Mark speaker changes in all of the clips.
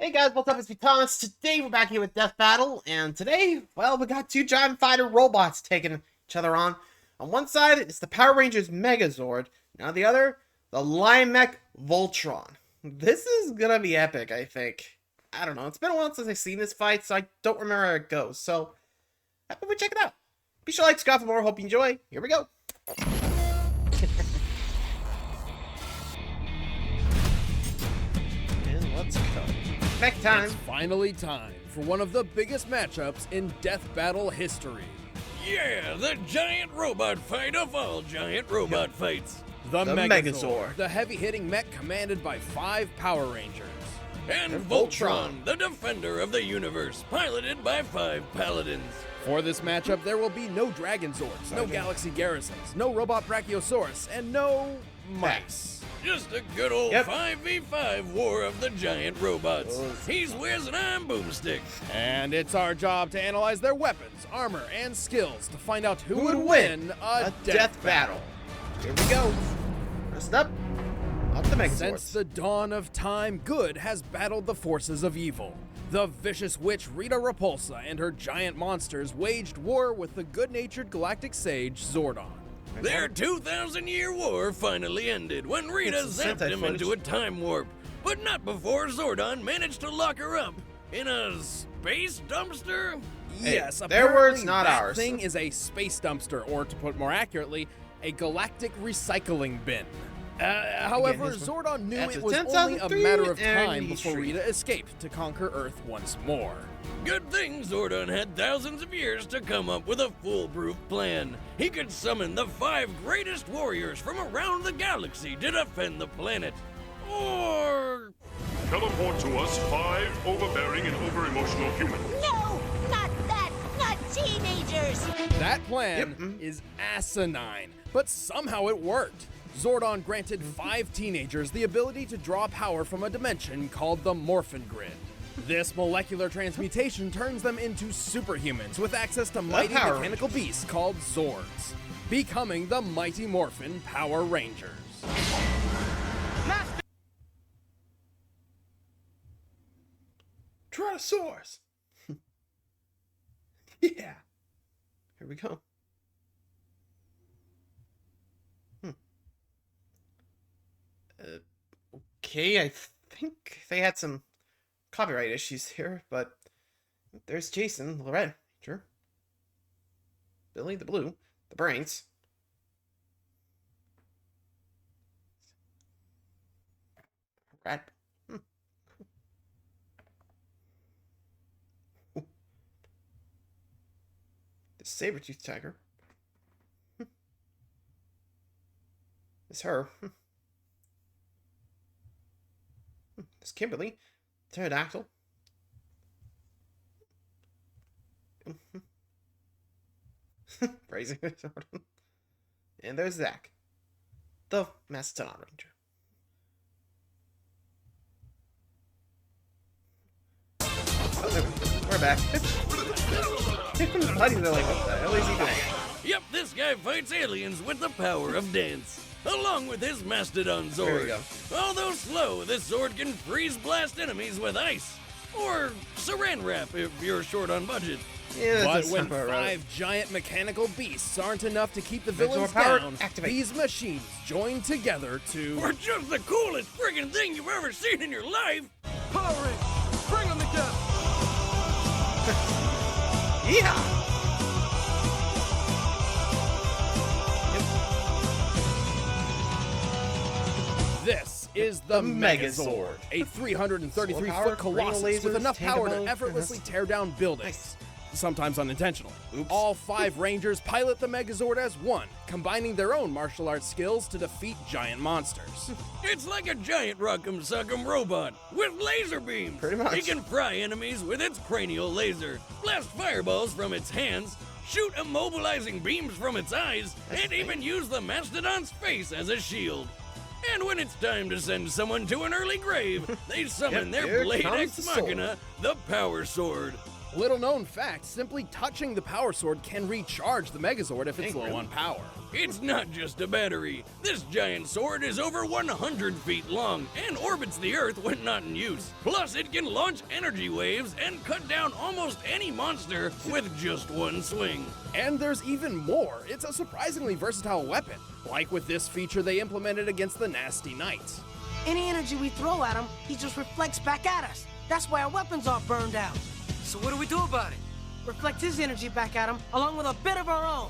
Speaker 1: Hey guys, what's up? It's me, Thomas. Today we're back here with Death Battle, and today, well, we got two giant fighter robots taking each other on. On one side, it's the Power Rangers Megazord, and on the other, the Lion Mech Voltron. This is gonna be epic, I think. I don't know, it's been a while since I've seen this fight, so I don't remember how it goes, so how about we check it out? Be sure to like, subscribe for more, hope you enjoy. Here we go. And let's go. Mech time.
Speaker 2: It's finally time for one of the biggest matchups in Death Battle history.
Speaker 3: Yeah, the giant robot fight of all giant robot fights.
Speaker 2: The
Speaker 1: Megazord.
Speaker 2: The heavy-hitting mech commanded by 5 Power Rangers.
Speaker 3: And
Speaker 1: Voltron.
Speaker 3: Voltron, the defender of the universe, piloted by 5 paladins.
Speaker 2: For this matchup, there will be no Dragon Zords, no Galaxy Garrisons, no Robot Brachiosaurus, and no mice.
Speaker 3: Just a good old
Speaker 1: Yep.
Speaker 3: 5v5 war of the giant robots. He's Wiz and I'm Boomstick.
Speaker 2: And it's our job to analyze their weapons, armor, and skills to find out who would
Speaker 1: win
Speaker 2: a
Speaker 1: death battle. Here we go. First up the Megazords.
Speaker 2: Since the dawn of time, good has battled the forces of evil. The vicious witch Rita Repulsa and her giant monsters waged war with the good-natured galactic sage Zordon.
Speaker 3: Their 2,000-year war finally ended when Rita
Speaker 1: It's some
Speaker 3: zapped him
Speaker 1: footage.
Speaker 3: into a time warp. But not before Zordon managed to lock her up in a space dumpster.
Speaker 1: Hey,
Speaker 2: Yes,
Speaker 1: their
Speaker 2: apparently
Speaker 1: words, not
Speaker 2: that
Speaker 1: ours.
Speaker 2: thing is a space dumpster, or to put more accurately, a galactic recycling bin. However,
Speaker 1: here's one.
Speaker 2: Zordon knew
Speaker 1: After
Speaker 2: it was only a
Speaker 1: 10,003
Speaker 2: matter of
Speaker 1: and
Speaker 2: time
Speaker 1: he's
Speaker 2: before
Speaker 1: free.
Speaker 2: Rita escaped to conquer Earth once more.
Speaker 3: Good thing Zordon had thousands of years to come up with a foolproof plan. He could summon the 5 greatest warriors from around the galaxy to defend the planet. Or...
Speaker 4: Teleport to us 5 overbearing and over-emotional humans.
Speaker 5: No, not that, not teenagers.
Speaker 2: That plan is asinine, but somehow it worked. Zordon granted 5 teenagers the ability to draw power from a dimension called the Morphin Grid. This molecular transmutation turns them into superhumans with access to mighty
Speaker 1: Power
Speaker 2: mechanical beasts called Zords, becoming the Mighty Morphin Power Rangers.
Speaker 1: Tyrannosaurus. Yeah. Here we go. Okay, I think they had some copyright issues here, but there's Jason, the red ranger. Billy, the blue, the brains. Rat. The saber-toothed tiger. It's her. It's Kimberly. Pterodactyl. Crazy. And there's Zach, the Mastodon Ranger. Oh, there we go. We're back. Buddies are like, what the hell is he doing?
Speaker 3: Yep, this guy fights aliens with the power of dance, along with his Mastodon Zord.
Speaker 1: There we go.
Speaker 3: Although slow, this Zord can freeze blast enemies with ice, or saran wrap if you're short on budget.
Speaker 1: Yeah,
Speaker 2: But
Speaker 1: that's
Speaker 2: when
Speaker 1: not right.
Speaker 2: 5 giant mechanical beasts aren't enough to keep the
Speaker 1: Megazord
Speaker 2: villains
Speaker 1: power,
Speaker 2: down,
Speaker 1: activate.
Speaker 2: these machines join together to...
Speaker 3: We're just the coolest friggin' thing you've ever seen in your life.
Speaker 2: Power Rangers, bring them together!
Speaker 1: Yeah.
Speaker 2: This is the
Speaker 1: Megazord.
Speaker 2: Megazord, a 333-foot
Speaker 1: Solar power,
Speaker 2: colossus
Speaker 1: lasers,
Speaker 2: with enough power to
Speaker 1: tangible,
Speaker 2: effortlessly
Speaker 1: and
Speaker 2: tear down buildings,
Speaker 1: Nice.
Speaker 2: sometimes unintentionally.
Speaker 1: Oops.
Speaker 2: All 5 Rangers pilot the Megazord as one, combining their own martial arts skills to defeat giant monsters.
Speaker 3: It's like a giant rock'em sock'em robot with laser beams.
Speaker 1: Pretty much.
Speaker 3: It can fry enemies with its cranial laser, blast fireballs from its hands, shoot immobilizing beams from its eyes, and even use the Mastodon's face as a shield. And when it's time to send someone to an early grave, they summon
Speaker 1: Yep,
Speaker 3: their
Speaker 1: here
Speaker 3: blade
Speaker 1: comes
Speaker 3: ex
Speaker 1: the sword.
Speaker 3: machina, the Power Sword.
Speaker 2: Little known fact, simply touching the Power Sword can recharge the Megazord if it's low on power.
Speaker 3: It's not just a battery. This giant sword is over 100 feet long and orbits the Earth when not in use. Plus, it can launch energy waves and cut down almost any monster with just one swing.
Speaker 2: And there's even more. It's a surprisingly versatile weapon, like with this feature they implemented against the Nasty Knights.
Speaker 6: Any energy we throw at him, he just reflects back at us. That's why our weapons are burned out.
Speaker 7: So what do we do about it?
Speaker 6: Reflect his energy back at him, along with a bit of our own.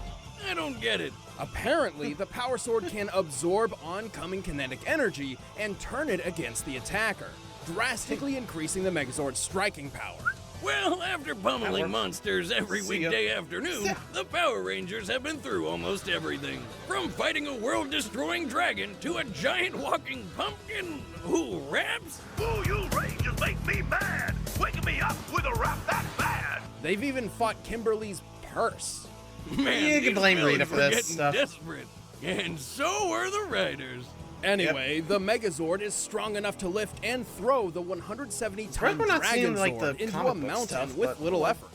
Speaker 3: I don't get it.
Speaker 2: Apparently, the Power Sword can absorb oncoming kinetic energy and turn it against the attacker, drastically increasing the Megazord's striking power.
Speaker 3: Well, after pummeling monsters every weekday afternoon, the Power Rangers have been through almost everything. From fighting a world-destroying dragon to a giant walking pumpkin who raps.
Speaker 8: Ooh, you Rangers make me mad! Waking me up with a rap that bad!
Speaker 2: They've even fought Kimberly's purse.
Speaker 3: Man,
Speaker 1: You can
Speaker 3: these
Speaker 1: blame
Speaker 3: fellas
Speaker 1: Rita for
Speaker 3: were
Speaker 1: this
Speaker 3: getting
Speaker 1: stuff.
Speaker 3: desperate. And so were the writers.
Speaker 2: Anyway, the Megazord is strong enough to lift and throw the 170-ton
Speaker 1: we're not seeing,
Speaker 2: Dragon
Speaker 1: like,
Speaker 2: Sword
Speaker 1: the
Speaker 2: into
Speaker 1: comic
Speaker 2: a
Speaker 1: book
Speaker 2: mountain
Speaker 1: stuff,
Speaker 2: with
Speaker 1: but-
Speaker 2: little effort.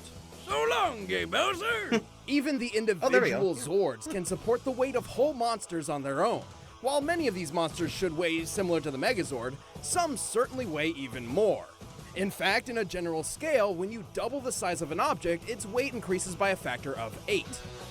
Speaker 3: So long, Gay Bowser.
Speaker 2: Even the
Speaker 1: there we
Speaker 2: individual
Speaker 1: go.
Speaker 2: Zords can support the weight of whole monsters on their own. While many of these monsters should weigh similar to the Megazord, some certainly weigh even more. In fact, in a general scale, when you double the size of an object, its weight increases by a factor of 8.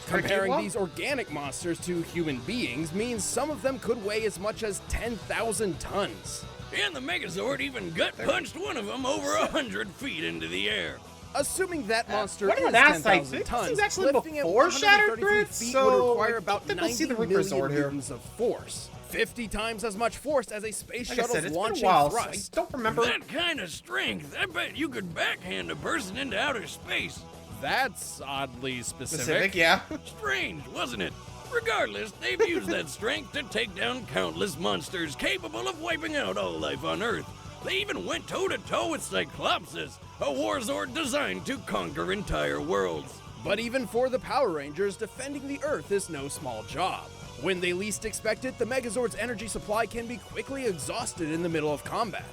Speaker 2: Comparing
Speaker 1: well.
Speaker 2: these organic monsters to human beings means some of them could weigh as much as 10,000 tons.
Speaker 3: And the Megazord even gut-punched one of them over 100 feet into the air.
Speaker 2: Assuming that monster
Speaker 1: what
Speaker 2: is
Speaker 1: did I say?
Speaker 2: 10,000
Speaker 1: This is
Speaker 2: tons,
Speaker 1: actually
Speaker 2: lifting it
Speaker 1: before Shattered
Speaker 2: 133
Speaker 1: Grid,
Speaker 2: feet
Speaker 1: so
Speaker 2: would require
Speaker 1: I
Speaker 2: about
Speaker 1: think we'll see
Speaker 2: 90
Speaker 1: the Reaper
Speaker 2: million
Speaker 1: Zord here.
Speaker 2: newtons of force. 50 times as much force as a space
Speaker 1: Like I
Speaker 2: shuttle's
Speaker 1: said, it's been a
Speaker 2: launching
Speaker 1: while, so I
Speaker 2: thrust.
Speaker 1: don't remember.
Speaker 3: That kind of strength, I bet you could backhand a person into outer space.
Speaker 2: That's oddly
Speaker 1: Specific, yeah.
Speaker 3: Strange, wasn't it? Regardless, they've used that strength to take down countless monsters capable of wiping out all life on Earth. They even went toe-to-toe with Cyclopsis, a Warzord designed to conquer entire worlds.
Speaker 2: But even for the Power Rangers, defending the Earth is no small job. When they least expect it, the Megazord's energy supply can be quickly exhausted in the middle of combat.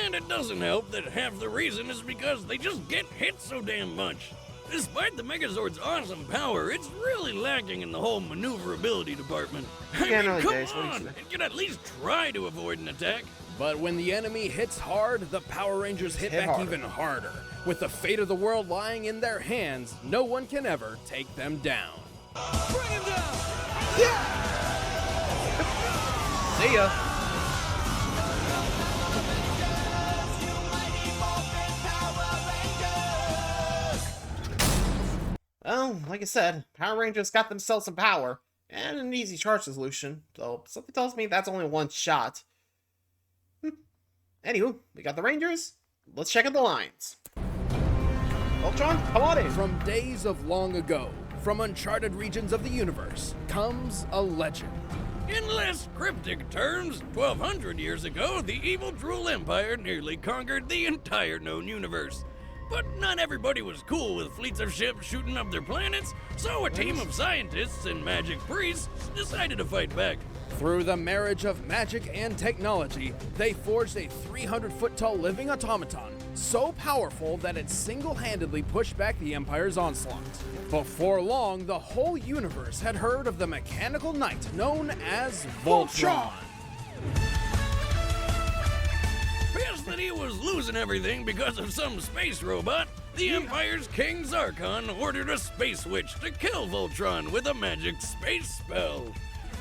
Speaker 3: And it doesn't help that half the reason is because they just get hit so damn much. Despite the Megazord's awesome power, it's really lacking in the whole maneuverability department. I
Speaker 1: Yeah,
Speaker 3: mean,
Speaker 1: no,
Speaker 3: come
Speaker 1: guys, what do you
Speaker 3: on,
Speaker 1: say?
Speaker 3: it can at least try to avoid an attack.
Speaker 2: But when the enemy hits hard, the Power Rangers hit back
Speaker 1: harder.
Speaker 2: even harder. With the fate of the world lying in their hands, no one can ever take them down.
Speaker 7: Bring him down!
Speaker 1: See ya. Well, like I said, Power Rangers got themselves some power and an easy charge solution, so something tells me that's only one shot. Anywho, we got the Rangers. Let's check out the lines. Voltron, come on in.
Speaker 2: From days of long ago, from uncharted regions of the universe, comes a legend.
Speaker 3: In less cryptic terms, 1,200 years ago, the evil Drool Empire nearly conquered the entire known universe. But not everybody was cool with fleets of ships shooting up their planets, so a team of scientists and magic priests decided to fight back.
Speaker 2: Through the marriage of magic and technology, they forged a 300-foot-tall living automaton, so powerful that it single-handedly pushed back the Empire's onslaught. Before long, the whole universe had heard of the mechanical knight known as Voltron.
Speaker 3: Pissed that he was losing everything because of some space robot, the Empire's King Zarkon ordered a space witch to kill Voltron with a magic space spell.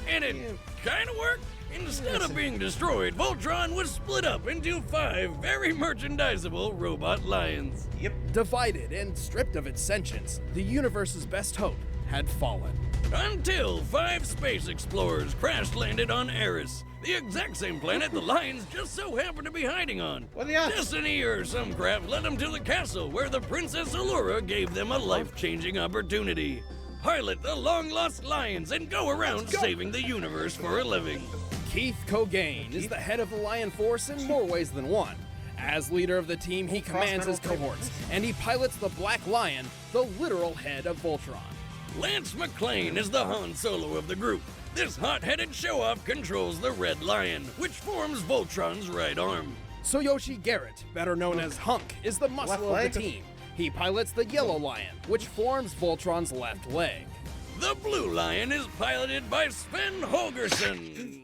Speaker 3: And it kinda worked. Instead of being destroyed, Voltron was split up into 5 very merchandisable robot lions.
Speaker 1: Yep.
Speaker 2: Divided and stripped of its sentience, the universe's best hope had fallen.
Speaker 3: Until 5 space explorers crash-landed on Eris, the exact same planet the lions just so happened to be hiding on.
Speaker 1: What are the odds?
Speaker 3: Destiny or some crap led them to the castle where the Princess Allura gave them a life-changing opportunity. Pilot the long-lost lions and go around saving the universe for a living.
Speaker 2: Keith Cogain is the head of the Lion Force in more ways than one. As leader of the team, he commands his cohorts, and he pilots the Black Lion, the literal head of Voltron.
Speaker 3: Lance McClane is the Han Solo of the group. This hot-headed show-off controls the Red Lion, which forms Voltron's right arm.
Speaker 2: Tsuyoshi Garrett, better known as Hunk, is the muscle of
Speaker 1: leg?
Speaker 2: the team. He pilots the Yellow Lion, which forms Voltron's left leg.
Speaker 3: The Blue Lion is piloted by Sven Holgersson.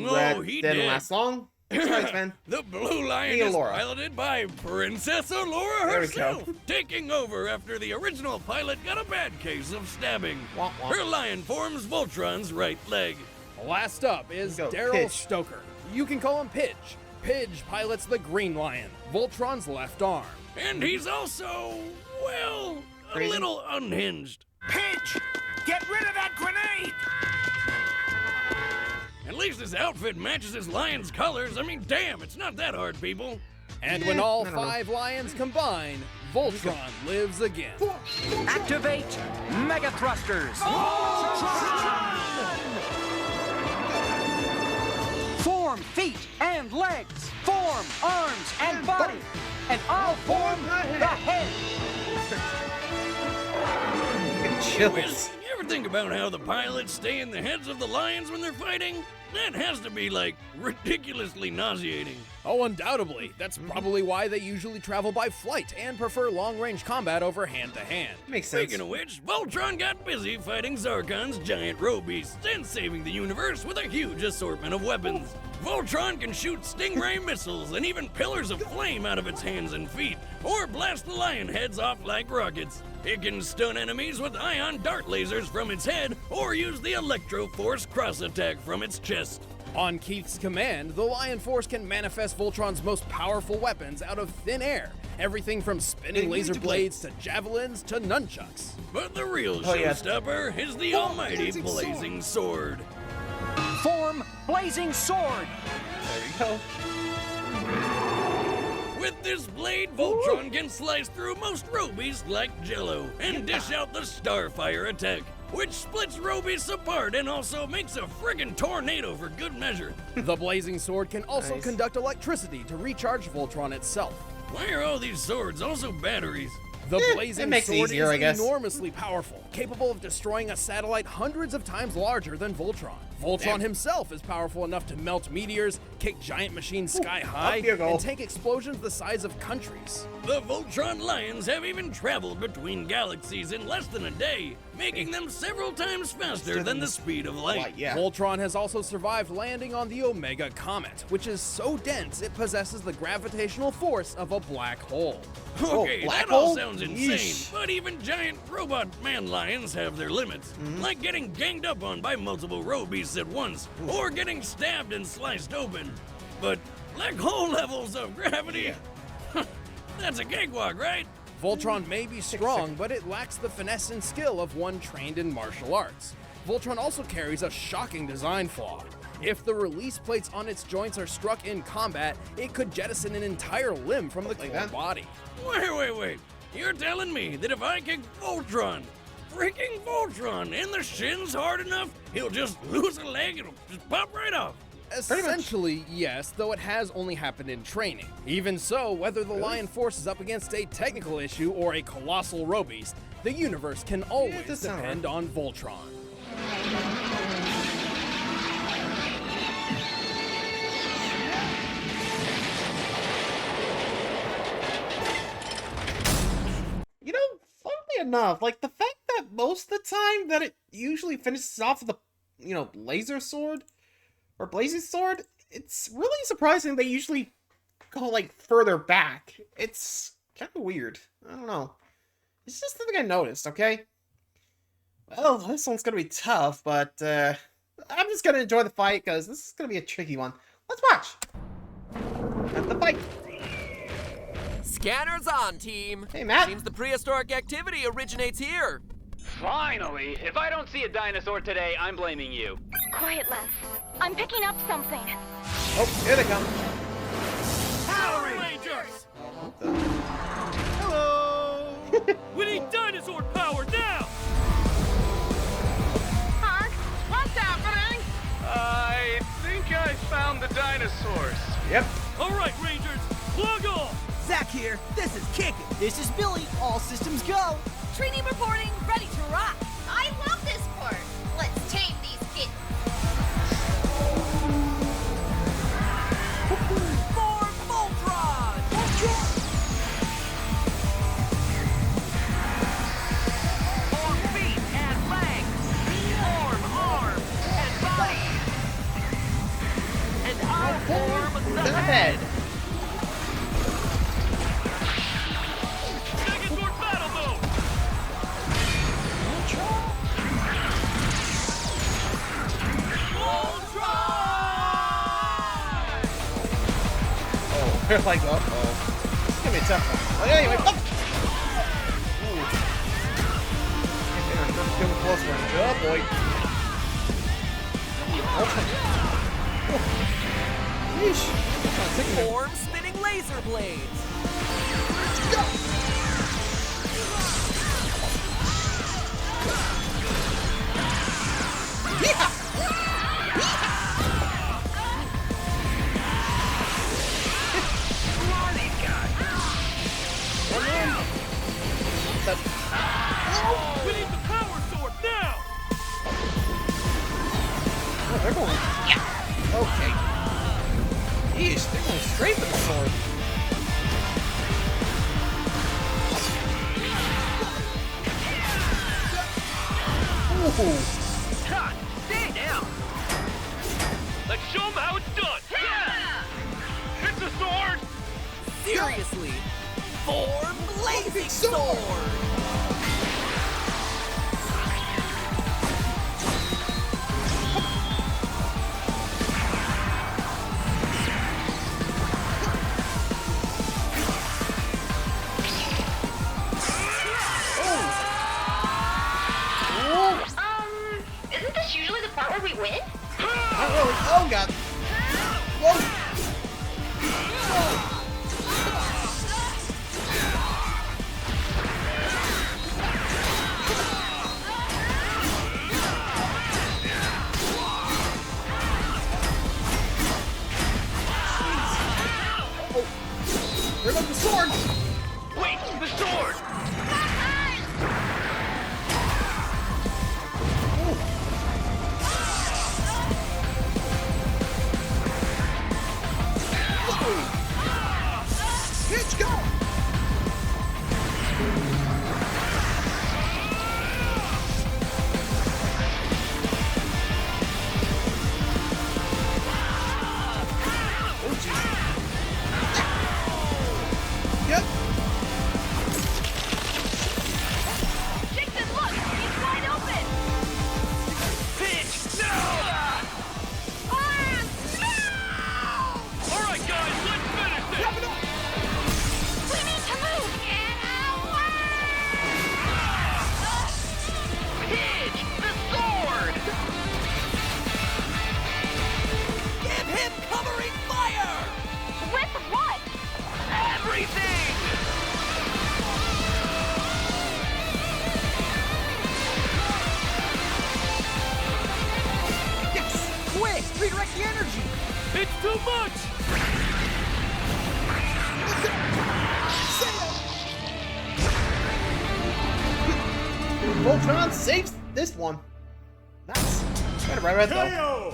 Speaker 1: That
Speaker 3: He
Speaker 1: didn't
Speaker 3: did.
Speaker 1: last long. That's right, Sven.
Speaker 3: The Blue Lion
Speaker 1: Hey,
Speaker 3: is
Speaker 1: Laura.
Speaker 3: piloted by Princess Allura
Speaker 1: There we go.
Speaker 3: herself, taking over after the original pilot got a bad case of stabbing.
Speaker 1: Womp womp.
Speaker 3: Her lion forms Voltron's right leg.
Speaker 2: Last up is
Speaker 1: Let's go,
Speaker 2: Daryl
Speaker 1: Pidge.
Speaker 2: Stoker. You can call him Pidge. Pidge pilots the Green Lion, Voltron's left arm.
Speaker 3: And he's also, well, a
Speaker 1: Crazy?
Speaker 3: little unhinged.
Speaker 8: Pidge! Get rid of that grenade!
Speaker 3: At least his outfit matches his lion's colors. I mean, damn, it's not that hard, people.
Speaker 2: And when all
Speaker 1: I don't know.
Speaker 2: 5 lions combine, Voltron lives again.
Speaker 7: Activate Mega Thrusters. Form feet and legs. Form arms and body. And I'll form the head.
Speaker 1: Chills.
Speaker 3: You ever think about how the pilots stay in the heads of the lions when they're fighting? That has to be, like, ridiculously nauseating.
Speaker 2: Oh, undoubtedly. That's probably why they usually travel by flight and prefer long-range combat over hand-to-hand.
Speaker 1: Makes sense.
Speaker 3: Speaking of which, Voltron got busy fighting Zarkon's giant Robeasts and saving the universe with a huge assortment of weapons. Voltron can shoot stingray missiles and even pillars of flame out of its hands and feet, or blast the lion heads off like rockets. It can stun enemies with ion dart lasers from its head, or use the Electro Force cross attack from its chest.
Speaker 2: On Keith's command, the Lion Force can manifest Voltron's most powerful weapons out of thin air. Everything from spinning laser blades to javelins to nunchucks.
Speaker 3: But the real
Speaker 1: Oh, yeah.
Speaker 3: showstopper is the almighty Blazing Sword.
Speaker 7: Form Blazing Sword.
Speaker 1: There we go.
Speaker 3: With this blade, Voltron can slice through most Robeasts like Jello and dish out the Starfire attack, which splits Robeasts apart and also makes a friggin' tornado for good measure.
Speaker 2: The Blazing Sword can also
Speaker 1: Nice.
Speaker 2: conduct electricity to recharge Voltron itself.
Speaker 3: Why are all these swords also batteries?
Speaker 2: The
Speaker 1: it
Speaker 2: Blazing
Speaker 1: makes it
Speaker 2: Sword
Speaker 1: easier, I
Speaker 2: is
Speaker 1: guess.
Speaker 2: enormously powerful, capable of destroying a satellite hundreds of times larger than Voltron. Voltron
Speaker 1: Damn.
Speaker 2: himself is powerful enough to melt meteors, kick giant machines sky high,
Speaker 1: up you go.
Speaker 2: and take explosions the size of countries.
Speaker 3: The Voltron Lions have even traveled between galaxies in less than a day, making them several times faster than the speed of light.
Speaker 1: Yeah.
Speaker 2: Voltron has also survived landing on the Omega Comet, which is so dense it possesses the gravitational force of a black hole.
Speaker 3: Okay,
Speaker 1: black
Speaker 3: that all
Speaker 1: hole?
Speaker 3: sounds insane,
Speaker 1: Yeesh.
Speaker 3: but even giant robot man lions have their limits, like getting ganged up on by multiple Robeasts at once, or getting stabbed and sliced open. But black hole levels of gravity, that's a cakewalk, right?
Speaker 2: Voltron may be strong, but it lacks the finesse and skill of one trained in martial arts. Voltron also carries a shocking design flaw. If the release plates on its joints are struck in combat, it could jettison an entire limb from the core
Speaker 1: that?
Speaker 2: body.
Speaker 3: Wait. You're telling me that if I kick Voltron, freaking Voltron, in the shins hard enough, he'll just lose a leg, it'll just pop right off?
Speaker 2: Essentially, yes, though it has only happened in training. Even so, whether the Lion Force is up against a technical issue or a colossal Robeast, the universe can always
Speaker 1: does sound
Speaker 2: depend on Voltron.
Speaker 1: You know, funnily enough, like the fact that most of the time that it usually finishes off with a, laser sword or blazing sword, it's really surprising they usually go like further back. It's kind of weird. I don't know. It's just something I noticed, okay? Well, this one's gonna be tough, but I'm just gonna enjoy the fight because this is gonna be a tricky one. Let's watch. At the fight.
Speaker 9: Scanners on, team.
Speaker 1: Hey, Matt.
Speaker 9: Seems the prehistoric activity originates here.
Speaker 10: Finally! If I don't see a dinosaur today, I'm blaming you.
Speaker 5: Quiet, Les. I'm picking up something.
Speaker 1: Oh, here they come.
Speaker 3: Power Rangers!
Speaker 10: Hello!
Speaker 3: We need dinosaur power now!
Speaker 5: Huh? What's happening?
Speaker 10: I think I found the dinosaurs.
Speaker 1: Yep.
Speaker 3: All right, Rangers, plug off!
Speaker 6: Zach here. This is Kickin'. This is Billy. All systems go.
Speaker 5: Trini reporting, ready to rock. I love this part. Let's tame these kittens.
Speaker 9: For Voltron!
Speaker 1: They're like, uh-oh. It's gonna be a tough one. But anyway, Give him close range. Oh boy. Yeesh.
Speaker 9: Form spinning laser blades.
Speaker 1: Go. Yeah.
Speaker 8: Who are these guys? We need the power sword now!
Speaker 1: Oh, they're going. Yeah. Okay. Yeesh, they're going straight for the sword. Ooh.
Speaker 8: Todd, stay down! Let's show them how it's done!
Speaker 5: Yeah!
Speaker 8: Hit the sword!
Speaker 9: Seriously. Form blazing sword.
Speaker 5: Isn't this usually the part where we win?
Speaker 1: Not really. Oh god. Whoa. There goes the sword!
Speaker 8: Wait, the sword!
Speaker 1: Pitch, go! Oh, jeez. Yep.
Speaker 5: Dixon, look! He's wide open!
Speaker 8: Pitch! No! Alright guys, let's finish this!
Speaker 5: We need to move! Get away!
Speaker 8: Pitch! The sword!
Speaker 9: Give him covering fire.
Speaker 5: With what?
Speaker 8: Everything!
Speaker 7: Quick, redirect the energy.
Speaker 8: It's too much!
Speaker 1: Voltron saves this one. Nice. Got it right though.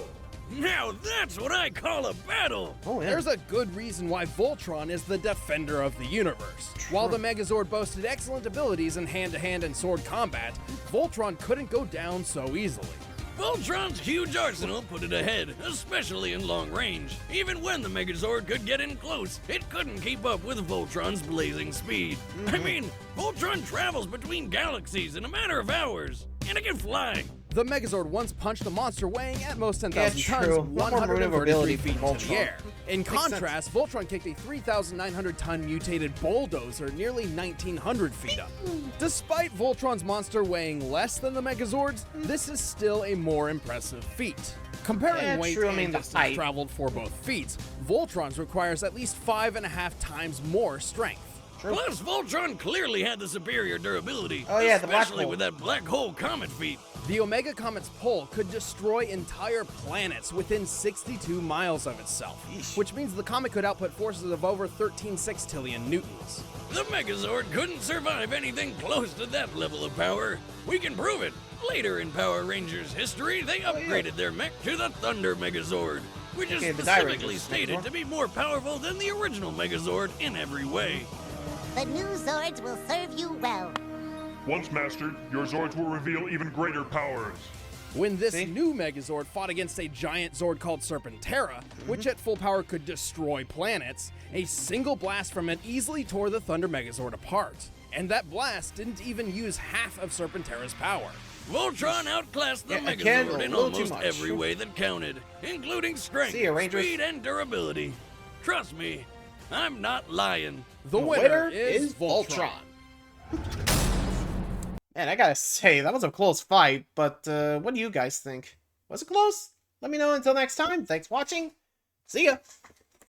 Speaker 3: Now that's what I call a battle!
Speaker 1: Oh, yeah.
Speaker 2: There's a good reason why Voltron is the defender of the universe. While the Megazord boasted excellent abilities in hand-to-hand and sword combat, Voltron couldn't go down so easily.
Speaker 3: Voltron's huge arsenal put it ahead, especially in long range. Even when the Megazord could get in close, it couldn't keep up with Voltron's blazing speed. I mean, Voltron travels between galaxies in a matter of hours, and it can fly.
Speaker 2: The Megazord once punched a monster weighing at most 10,000
Speaker 1: Yeah,
Speaker 2: tons,
Speaker 1: true. One more
Speaker 2: 133
Speaker 1: maneuverability
Speaker 2: feet
Speaker 1: from
Speaker 2: into the
Speaker 1: Voltron.
Speaker 2: air. In
Speaker 1: Makes
Speaker 2: contrast, Voltron kicked a 3,900-ton mutated bulldozer nearly 1,900 feet up. Despite Voltron's monster weighing less than the Megazord's, this is still a more impressive feat. Comparing
Speaker 1: Yeah,
Speaker 2: weight
Speaker 1: true. I
Speaker 2: and
Speaker 1: mean, the
Speaker 2: distance
Speaker 1: height.
Speaker 2: traveled for both feats, Voltron's requires at least 5.5 times more strength.
Speaker 1: True.
Speaker 3: Plus, Voltron clearly had the superior durability,
Speaker 1: Oh, yeah, the black
Speaker 3: especially
Speaker 1: hole.
Speaker 3: with that black hole comet feat.
Speaker 2: The Omega Comet's pull could destroy entire planets within 62 miles of itself,
Speaker 1: Yeesh.
Speaker 2: which means the comet could output forces of over 13 sextillion newtons.
Speaker 3: The Megazord couldn't survive anything close to that level of power. We can prove it. Later in Power Rangers history, they upgraded their mech to the Thunder Megazord, which
Speaker 1: Okay,
Speaker 3: is
Speaker 1: the Die
Speaker 3: specifically
Speaker 1: Rangers
Speaker 3: stated
Speaker 1: Megazord.
Speaker 3: to be more powerful than the original Megazord in every way.
Speaker 11: The new Zords will serve you well.
Speaker 4: Once mastered, your Zords will reveal even greater powers.
Speaker 2: When this
Speaker 1: See?
Speaker 2: new Megazord fought against a giant Zord called Serpentera, which at full power could destroy planets, a single blast from it easily tore the Thunder Megazord apart. And that blast didn't even use half of Serpentera's power.
Speaker 3: Voltron outclassed the
Speaker 1: Yeah, again,
Speaker 3: Megazord
Speaker 1: a
Speaker 3: in
Speaker 1: little too
Speaker 3: almost
Speaker 1: much.
Speaker 3: every way that counted, including strength,
Speaker 1: See ya, Rangers.
Speaker 3: speed, and durability. Trust me, I'm not lying.
Speaker 2: The winner is Voltron.
Speaker 1: Man, I gotta say, that was a close fight, but what do you guys think? Was it close? Let me know until next time. Thanks for watching. See ya!